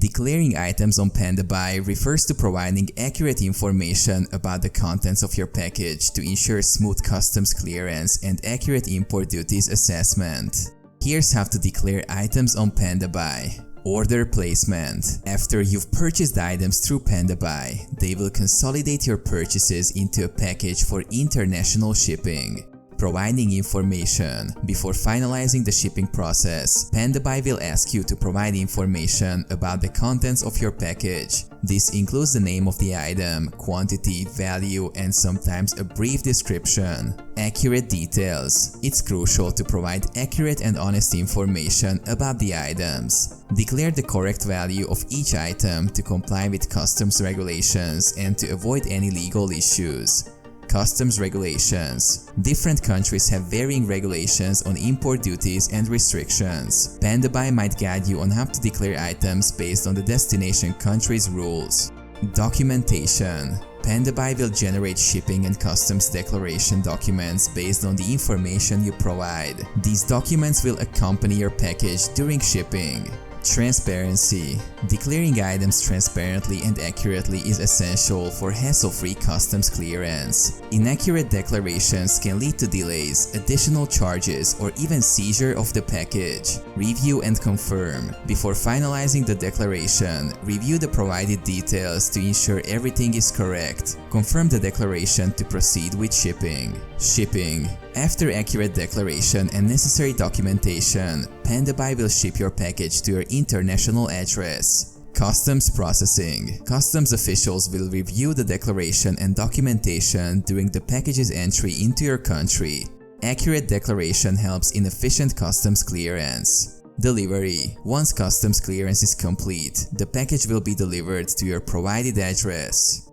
Declaring items on Pandabuy refers to providing accurate information about the contents of your package to ensure smooth customs clearance and accurate import duties assessment. Here's how to declare items on Pandabuy. Order placement. After you've purchased items through Pandabuy, they will consolidate your purchases into a package for international shipping. Providing information. Before finalizing the shipping process, Pandabuy will ask you to provide information about the contents of your package. This includes the name of the item, quantity, value, and sometimes a brief description. Accurate details. It's crucial to provide accurate and honest information about the items. Declare the correct value of each item to comply with customs regulations and to avoid any legal issues. Customs regulations. Different countries have varying regulations on import duties and restrictions. Pandabuy might guide you on how to declare items based on the destination country's rules. Documentation. Pandabuy will generate shipping and customs declaration documents based on the information you provide. These documents will accompany your package during shipping. Transparency. Declaring items transparently and accurately is essential for hassle-free customs clearance. Inaccurate declarations can lead to delays, additional charges, or even seizure of the package. Review and confirm. Before finalizing the declaration, review the provided details to ensure everything is correct. Confirm the declaration to proceed with shipping. Shipping. After accurate declaration and necessary documentation, Pandabuy will ship your package to your international address. Customs processing. Customs officials will review the declaration and documentation during the package's entry into your country. Accurate declaration helps in efficient customs clearance. Delivery. Once customs clearance is complete, the package will be delivered to your provided address.